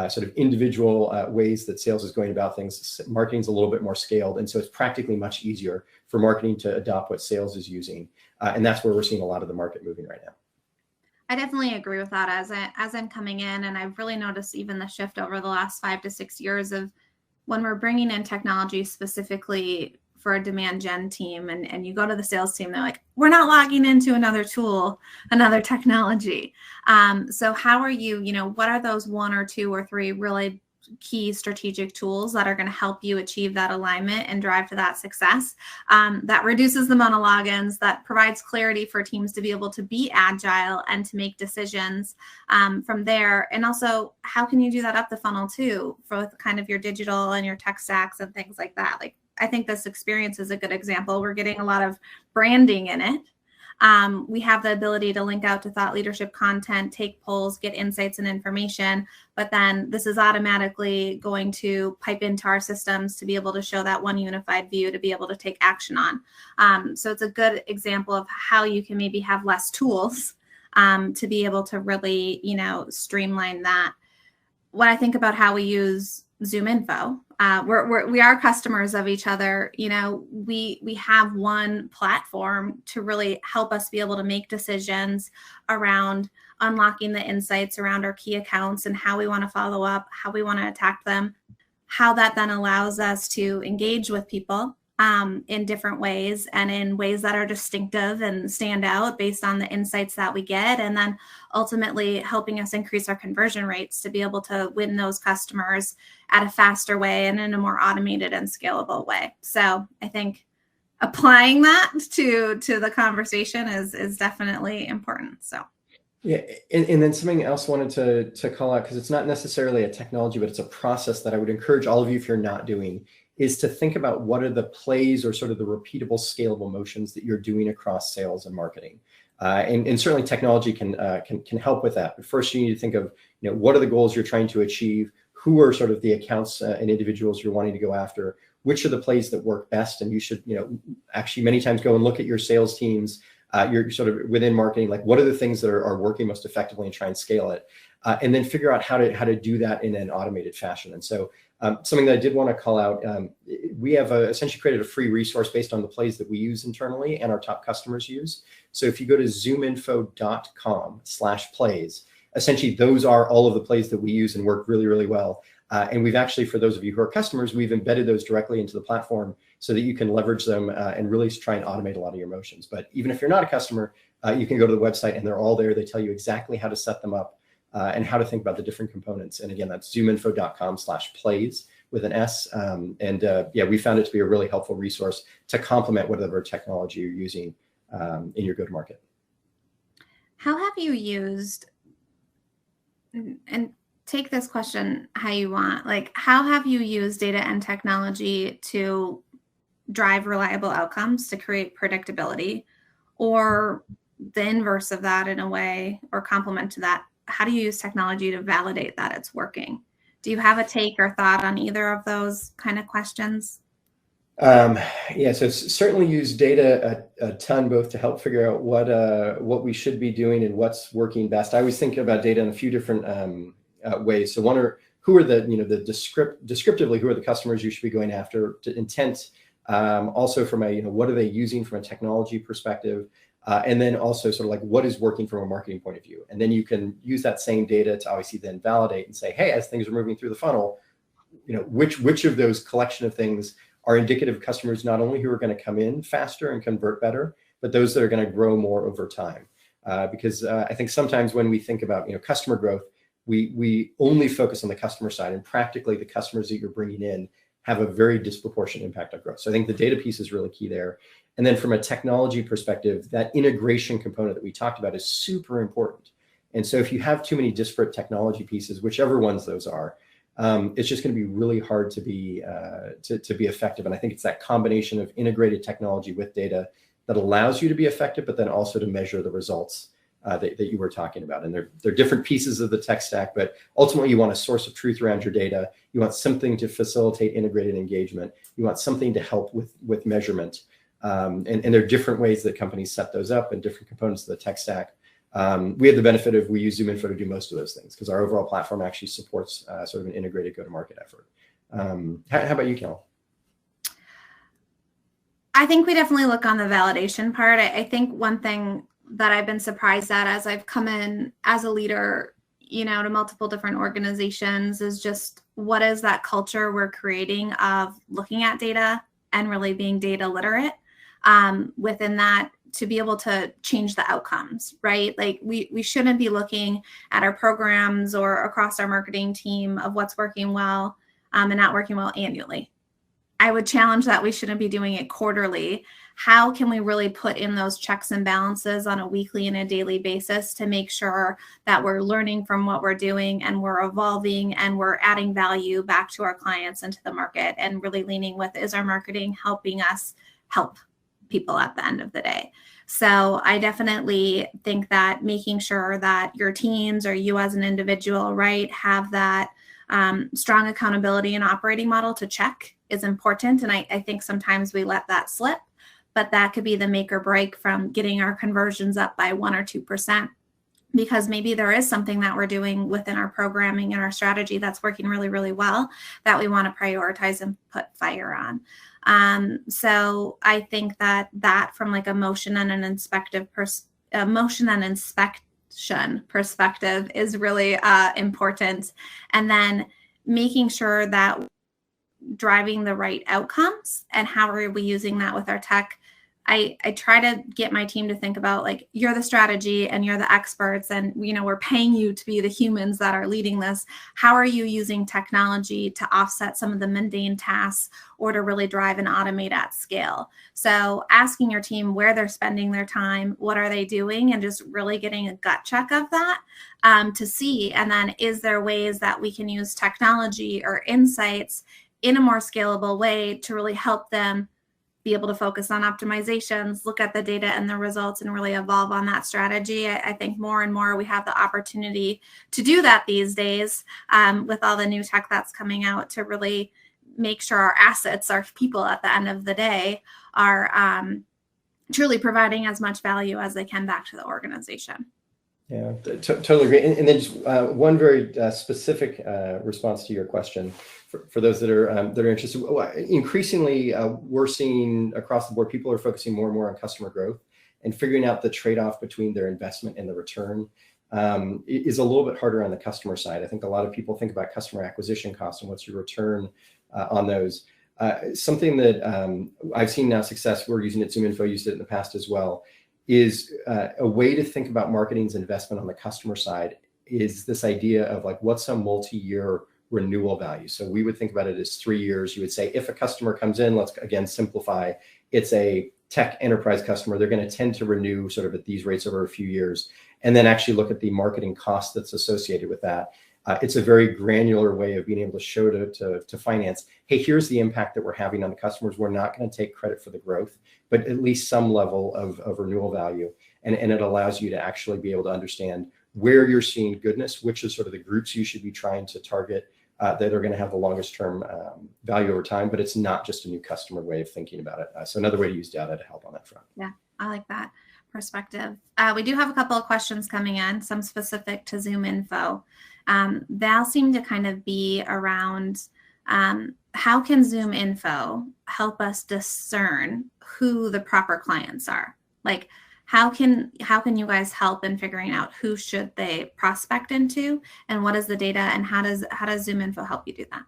sort of individual ways that sales is going about things. Marketing's a little bit more scaled. And so it's practically much easier for marketing to adopt what sales is using. And that's where we're seeing a lot of the market moving right now. I definitely agree with that as I'm coming in, and I've really noticed even the shift over the last 5 to 6 years of when we're bringing in technology specifically for a demand gen team, and you go to the sales team, they're like, we're not logging into another tool, another technology. So how are you, what are those 1 or 2 or 3 really key strategic tools that are going to help you achieve that alignment and drive to that success, that reduces the amount of logins, that provides clarity for teams to be able to be agile and to make decisions from there? And also, how can you do that up the funnel too, for kind of your digital and your tech stacks and things like that? Like, I think this experience is a good example. We're getting a lot of branding in it. We have the ability to link out to thought leadership content, take polls, get insights and information, but then this is automatically going to pipe into our systems to be able to show that one unified view to be able to take action on. So it's a good example of how you can maybe have less tools to be able to really, streamline that. When I think about how we use ZoomInfo, we are customers of each other. We have one platform to really help us be able to make decisions around unlocking the insights around our key accounts and how we want to follow up, how we want to attack them, how that then allows us to engage with people in different ways and in ways that are distinctive and stand out based on the insights that we get, and then ultimately helping us increase our conversion rates to be able to win those customers at a faster way and in a more automated and scalable way. So I think applying that to the conversation is definitely important. So yeah, and then something else I wanted to call out, because it's not necessarily a technology, but it's a process that I would encourage all of you, if you're not doing, is to think about what are the plays or sort of the repeatable, scalable motions that you're doing across sales and marketing. And certainly technology can help with that. But first you need to think of, what are the goals you're trying to achieve? Who are sort of the accounts and individuals you're wanting to go after? Which are the plays that work best? And you should, actually many times go and look at your sales teams, you're sort of within marketing, like what are the things that are working most effectively, and try and scale it. And then figure out how to do that in an automated fashion. And so something that I did want to call out, we have essentially created a free resource based on the plays that we use internally and our top customers use. So if you go to zoominfo.com/plays, essentially those are all of the plays that we use and work really, really well. And we've actually, for those of you who are customers, we've embedded those directly into the platform so that you can leverage them and really try and automate a lot of your motions. But even if you're not a customer, you can go to the website and they're all there. They tell you exactly how to set them up and how to think about the different components. And again, that's zoominfo.com/plays with an S. We found it to be a really helpful resource to complement whatever technology you're using in your go-to-market. How have you used, and take this question how you want, like how have you used data and technology to drive reliable outcomes, to create predictability, or the inverse of that in a way, or complement to that? How do you use technology to validate that it's working? Do you have a take or thought on either of those kind of questions? So certainly use data a ton, both to help figure out what we should be doing and what's working best. I always think about data in a few different ways. So who are descriptively, who are the customers you should be going after, to intent, also from a, what are they using from a technology perspective? And then also sort of like what is working from a marketing point of view. And then you can use that same data to obviously then validate and say, hey, as things are moving through the funnel, which of those collection of things are indicative of customers, not only who are going to come in faster and convert better, but those that are going to grow more over time. Because I think sometimes when we think about, customer growth, we only focus on the customer side, and practically the customers that you're bringing in have a very disproportionate impact on growth. So I think the data piece is really key there. And then from a technology perspective, that integration component that we talked about is super important. And so if you have too many disparate technology pieces, whichever ones those are, it's just going to be really hard to be effective. And I think it's that combination of integrated technology with data that allows you to be effective, but then also to measure the results that you were talking about. And they're different pieces of the tech stack, but ultimately you want a source of truth around your data. You want something to facilitate integrated engagement. You want something to help with measurement. And there are different ways that companies set those up and different components of the tech stack. We have the benefit of, we use ZoomInfo to do most of those things because our overall platform actually supports sort of an integrated go-to-market effort. How about you, Callan? I think we definitely look on the validation part. I think one thing that I've been surprised at as I've come in as a leader, to multiple different organizations is just what is that culture we're creating of looking at data and really being data literate within that to be able to change the outcomes, right? Like we shouldn't be looking at our programs or across our marketing team of what's working well and not working well annually. I would challenge that we shouldn't be doing it quarterly. How can we really put in those checks and balances on a weekly and a daily basis to make sure that we're learning from what we're doing and we're evolving and we're adding value back to our clients and to the market and really leaning with, is our marketing helping us help people at the end of the day? So I definitely think that making sure that your teams or you as an individual, right, have that strong accountability and operating model to check is important. And I think sometimes we let that slip, but that could be the make or break from getting our conversions up by 1 or 2%, because maybe there is something that we're doing within our programming and our strategy that's working really, really well that we want to prioritize and put fire on. So I think that from like a motion and an inspection perspective is really important. And then making sure that driving the right outcomes and how are we using that with our tech. I try to get my team to think about, like, you're the strategy and you're the experts and, we're paying you to be the humans that are leading this. How are you using technology to offset some of the mundane tasks or to really drive and automate at scale? So asking your team where they're spending their time, what are they doing, and just really getting a gut check of that to see. And then is there ways that we can use technology or insights in a more scalable way to really help them be able to focus on optimizations, look at the data and the results, and really evolve on that strategy. I think more and more we have the opportunity to do that these days with all the new tech that's coming out to really make sure our assets, our people at the end of the day, are truly providing as much value as they can back to the organization. Yeah, totally agree. And then just one very specific response to your question for those that are interested. Increasingly, we're seeing across the board, people are focusing more and more on customer growth and figuring out the trade-off between their investment and the return is a little bit harder on the customer side. I think a lot of people think about customer acquisition costs and what's your return on those. Something that I've seen now success, we're using it, ZoomInfo used it in the past as well, is a way to think about marketing's investment on the customer side is this idea of, like, what's a multi-year renewal value. So we would think about it as 3 years. You would say if a customer comes in, let's again simplify, it's a tech enterprise customer, they're going to tend to renew sort of at these rates over a few years, and then actually look at the marketing cost that's associated with that. It's a very granular way of being able to show to finance, hey, here's the impact that we're having on the customers. We're not going to take credit for the growth, but at least some level of renewal value. And it allows you to actually be able to understand where you're seeing goodness, which is sort of the groups you should be trying to target that are going to have the longest term value over time. But it's not just a new customer way of thinking about it. So another way to use data to help on that front. Yeah, I like that perspective. We do have a couple of questions coming in, some specific to ZoomInfo. They'll seem to kind of be around how can ZoomInfo help us discern who the proper clients are? Like, how can you guys help in figuring out who should they prospect into, and what is the data, and how does ZoomInfo help you do that?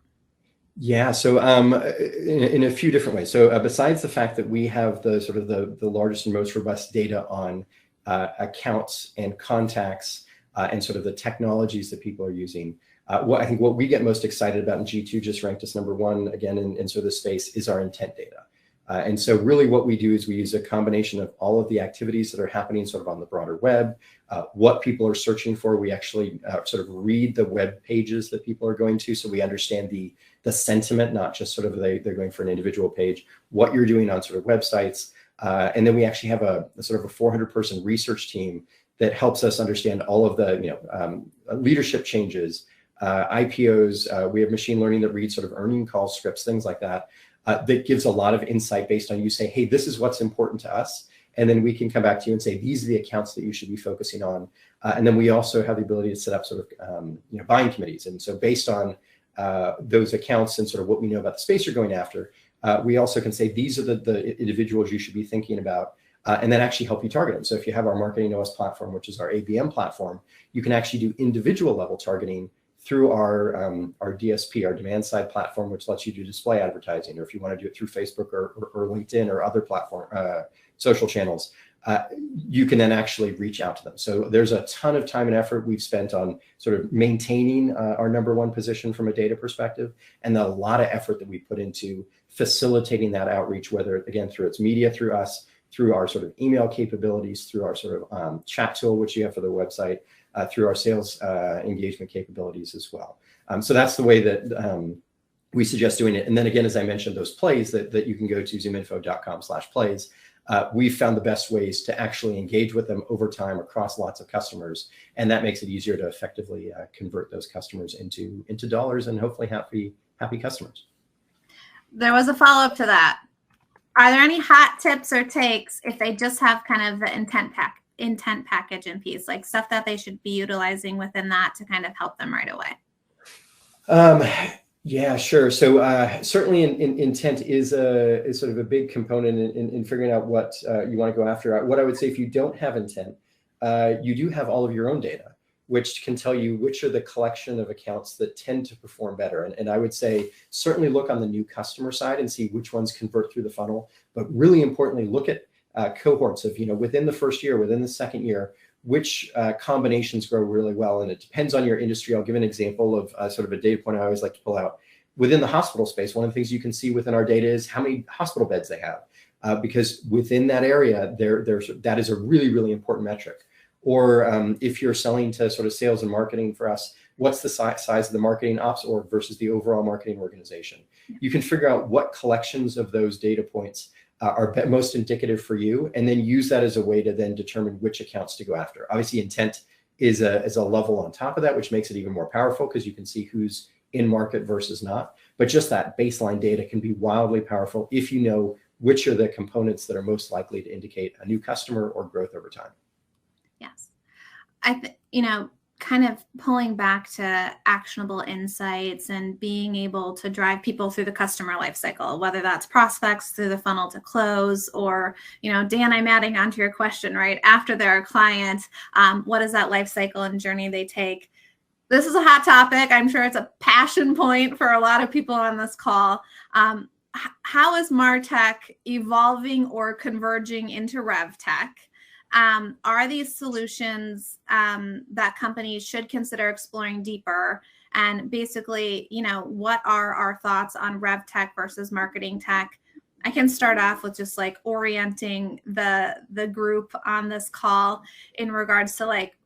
Yeah, so in a few different ways. So besides the fact that we have the sort of the largest and most robust data on accounts and contacts and sort of the technologies that people are using, What we get most excited about, and G2 just ranked us #1 again in sort of this space, is our intent data. And so really what we do is we use a combination of all of the activities that are happening sort of on the broader web, what people are searching for. We actually sort of read the web pages that people are going to, so we understand the sentiment, not just sort of they're going for an individual page, what you're doing on sort of websites. And then we actually have a sort of a 400-person research team that helps us understand all of the leadership changes, IPOs. We have machine learning that reads sort of earning call scripts, things like that. That gives a lot of insight based on you say, hey, this is what's important to us. And then we can come back to you and say, these are the accounts that you should be focusing on. And then we also have the ability to set up sort of buying committees. And so based on those accounts and sort of what we know about the space you're going after, we also can say, these are the individuals you should be thinking about, and then actually help you target them. So if you have our Marketing OS platform, which is our ABM platform, you can actually do individual level targeting through our DSP, our demand side platform, which lets you do display advertising, or if you want to do it through Facebook or LinkedIn or other platform social channels, you can then actually reach out to them. So there's a ton of time and effort we've spent on sort of maintaining our #1 position from a data perspective, and a lot of effort that we put into facilitating that outreach, whether again through its media, through us, through our sort of email capabilities, through our sort of chat tool, which you have for the website, through our sales engagement capabilities as well. So that's the way that we suggest doing it. And then again, as I mentioned, those plays that you can go to zoominfo.com/plays. We've found the best ways to actually engage with them over time across lots of customers. And that makes it easier to effectively convert those customers into dollars and hopefully happy customers. There was a follow-up to that. Are there any hot tips or takes if they just have kind of the intent package and piece, like stuff that they should be utilizing within that to kind of help them right away? Yeah, sure. So certainly intent is sort of a big component in figuring out what you want to go after. What I would say, if you don't have intent, you do have all of your own data, which can tell you which are the collection of accounts that tend to perform better. And I would say certainly look on the new customer side and see which ones convert through the funnel. But really importantly, look at cohorts of, within the first year, within the second year, which combinations grow really well. And it depends on your industry. I'll give an example of sort of a data point I always like to pull out. Within the hospital space, one of the things you can see within our data is how many hospital beds they have, because within that area, that is a really, really important metric. Or if you're selling to sort of sales and marketing for us, what's the size of the marketing ops org versus the overall marketing organization? You can figure out what collections of those data points are most indicative for you, and then use that as a way to then determine which accounts to go after. Obviously, intent is a level on top of that, which makes it even more powerful because you can see who's in market versus not. But just that baseline data can be wildly powerful if you know which are the components that are most likely to indicate a new customer or growth over time. Yes. Kind of pulling back to actionable insights and being able to drive people through the customer lifecycle, whether that's prospects through the funnel to close, or, Dan, I'm adding onto your question, right? After they're a client, what is that lifecycle and journey they take? This is a hot topic. I'm sure it's a passion point for a lot of people on this call. How is Martech evolving or converging into RevTech? Are these solutions that companies should consider exploring deeper? And basically, what are our thoughts on RevTech versus marketing tech? I can start off with just like orienting the group on this call in regards to like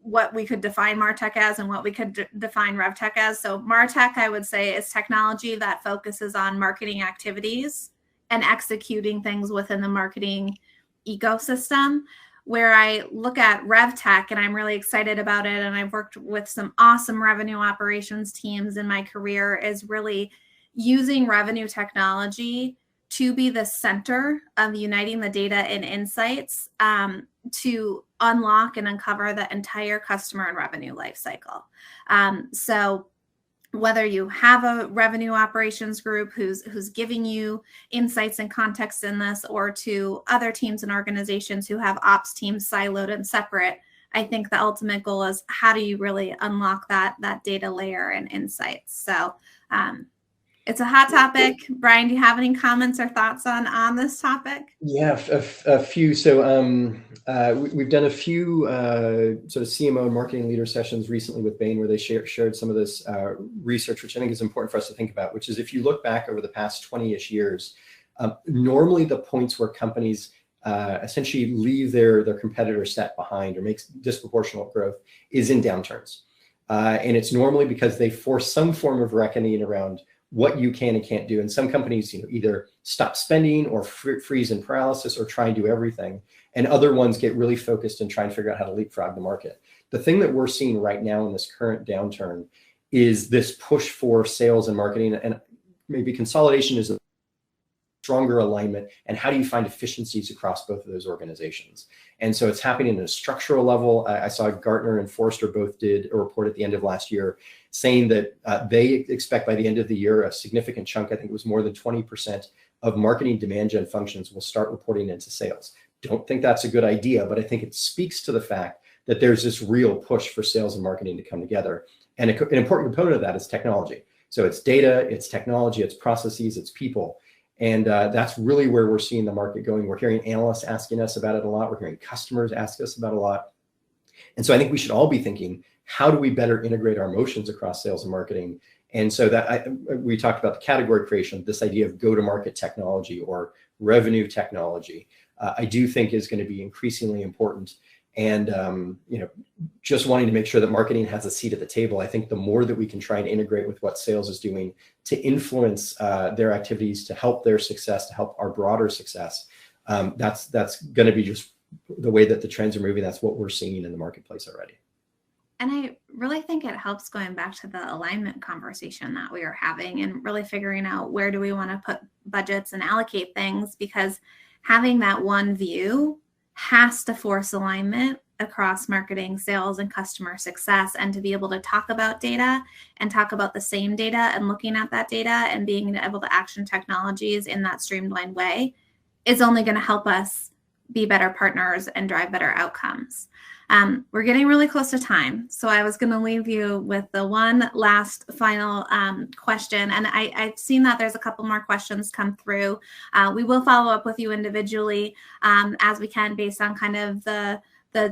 what we could define Martech as and what we could define RevTech as. So Martech, I would say, is technology that focuses on marketing activities and executing things within the marketing ecosystem. Where I look at RevTech, and I'm really excited about it, and I've worked with some awesome revenue operations teams in my career, is really using revenue technology to be the center of uniting the data and insights to unlock and uncover the entire customer and revenue lifecycle. So whether you have a revenue operations group who's giving you insights and context in this, or to other teams and organizations who have ops teams siloed and separate, I think the ultimate goal is how do you really unlock that data layer and insights. So It's a hot topic. Bryan, do you have any comments or thoughts on this topic? Yeah, a few. So we've done a few sort of CMO and marketing leader sessions recently with Bain, where they shared some of this research, which I think is important for us to think about, which is if you look back over the past 20-ish years, normally the points where companies essentially leave their competitor set behind or makes disproportionate growth is in downturns. And it's normally because they force some form of reckoning around what you can and can't do. And some companies, either stop spending or freeze in paralysis or try and do everything. And other ones get really focused and try and figure out how to leapfrog the market. The thing that we're seeing right now in this current downturn is this push for sales and marketing, and maybe consolidation is a stronger alignment. And how do you find efficiencies across both of those organizations? And so it's happening at a structural level. I saw Gartner and Forrester both did a report at the end of last year saying that they expect by the end of the year, a significant chunk, I think it was more than 20% of marketing demand gen functions will start reporting into sales. Don't think that's a good idea, but I think it speaks to the fact that there's this real push for sales and marketing to come together. And an important component of that is technology. So it's data, it's technology, it's processes, it's people. And that's really where we're seeing the market going. We're hearing analysts asking us about it a lot. We're hearing customers ask us about it a lot. And so I think we should all be thinking, how do we better integrate our motions across sales and marketing? And so that we talked about the category creation, this idea of go-to-market technology or revenue technology, I do think is going to be increasingly important. And just wanting to make sure that marketing has a seat at the table. I think the more that we can try and integrate with what sales is doing to influence their activities, to help their success, to help our broader success, that's going to be just the way that the trends are moving. That's what we're seeing in the marketplace already. And I really think it helps going back to the alignment conversation that we are having and really figuring out where do we want to put budgets and allocate things, because having that one view has to force alignment across marketing, sales, and customer success, and to be able to talk about data and talk about the same data and looking at that data and being able to action technologies in that streamlined way is only going to help us be better partners and drive better outcomes. We're getting really close to time. So I was going to leave you with the one last final question. And I've seen that there's a couple more questions come through. We will follow up with you individually as we can based on kind of the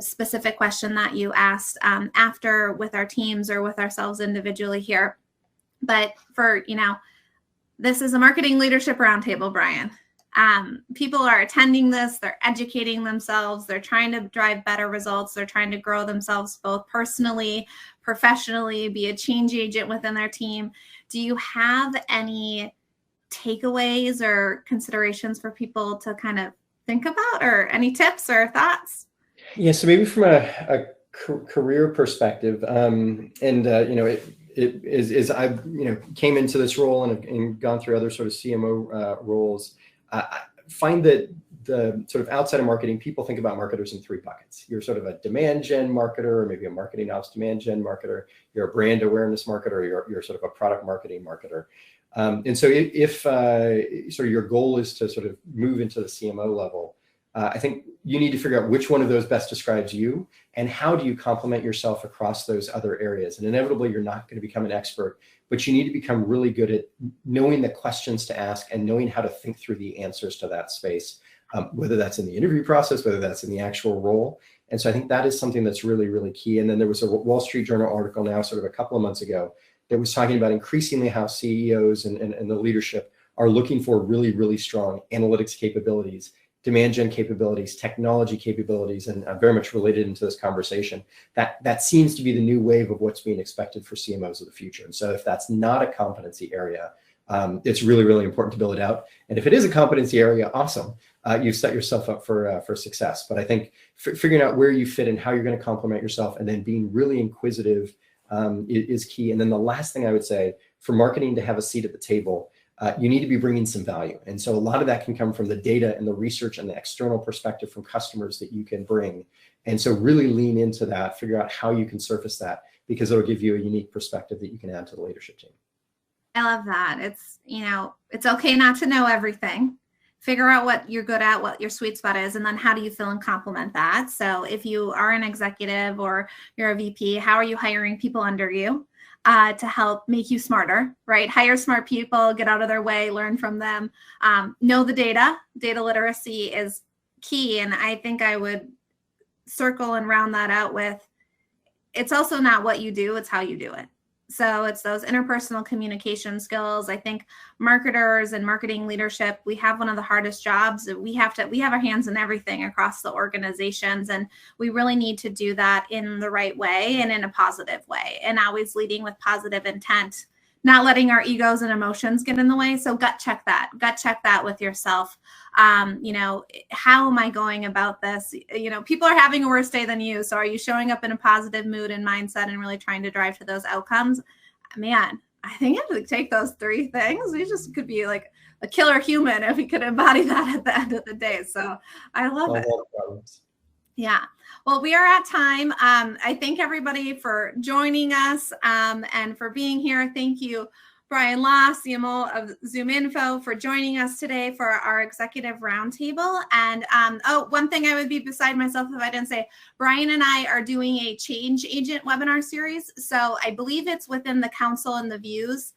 specific question that you asked after with our teams or with ourselves individually here. But for, this is a marketing leadership roundtable, Bryan. People are attending this, they're educating themselves, they're trying to drive better results, they're trying to grow themselves both personally, professionally, be a change agent within their team. Do you have any takeaways or considerations for people to kind of think about, or any tips or thoughts? Yeah, so maybe from a career perspective, it is I came into this role and gone through other sort of CMO roles. I find that the sort of outside of marketing, people think about marketers in three buckets. You're sort of a demand gen marketer, or maybe a marketing ops demand gen marketer. You're a brand awareness marketer, or you're sort of a product marketing marketer. And so if sort of your goal is to sort of move into the CMO level, I think you need to figure out which one of those best describes you and how do you complement yourself across those other areas. And inevitably, you're not going to become an expert, but you need to become really good at knowing the questions to ask and knowing how to think through the answers to that space, whether that's in the interview process, whether that's in the actual role. And so I think that is something that's really, really key. And then there was a Wall Street Journal article now sort of a couple of months ago that was talking about increasingly how CEOs and the leadership are looking for really, really strong analytics capabilities, demand gen capabilities, technology capabilities, and very much related into this conversation. That seems to be the new wave of what's being expected for CMOs of the future. And so if that's not a competency area, it's really, really important to build it out. And if it is a competency area, awesome. You've set yourself up for success. But I think figuring out where you fit and how you're going to complement yourself, and then being really inquisitive is key. And then the last thing I would say, for marketing to have a seat at the table, you need to be bringing some value. And so a lot of that can come from the data and the research and the external perspective from customers that you can bring. And so really lean into that, figure out how you can surface that, because it'll give you a unique perspective that you can add to the leadership team. I love that. It's okay not to know everything. Figure out what you're good at, what your sweet spot is, and then how do you fill and complement that? So if you are an executive or you're a VP, how are you hiring people under you? to help make you smarter, right? Hire smart people, get out of their way, learn from them, know the data. Data literacy is key. And I think I would circle and round that out with, it's also not what you do, it's how you do it. So it's those interpersonal communication skills. I think marketers and marketing leadership, we have one of the hardest jobs. We have our hands in everything across the organizations, and we really need to do that in the right way and in a positive way, and always leading with positive intent, not letting our egos and emotions get in the way. So gut check that with yourself. You know, how am I going about this? You know, people are having a worse day than you. So are you showing up in a positive mood and mindset and really trying to drive to those outcomes? Man, I think if we take those 3 things, we just could be like a killer human if we could embody that at the end of the day. So I love it. Yeah. Well, we are at time. I thank everybody for joining us and for being here. Thank you, Bryan Law, CMO of ZoomInfo, for joining us today for our executive roundtable. And one thing I would be beside myself if I didn't say, Bryan and I are doing a change agent webinar series. So I believe it's within the council and the views.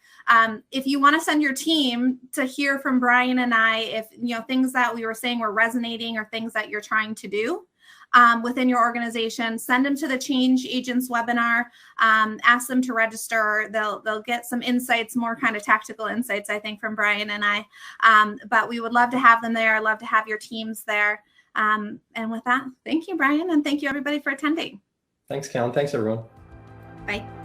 If you want to send your team to hear from Bryan and I, if things that we were saying were resonating or things that you're trying to do within your organization, send them to the Change Agents webinar, ask them to register. They'll get some insights, more kind of tactical insights, I think, from Bryan and I. But we would love to have them there. I'd love to have your teams there. And with that, thank you, Bryan, and thank you everybody for attending. Thanks, Callan. Thanks, everyone. Bye.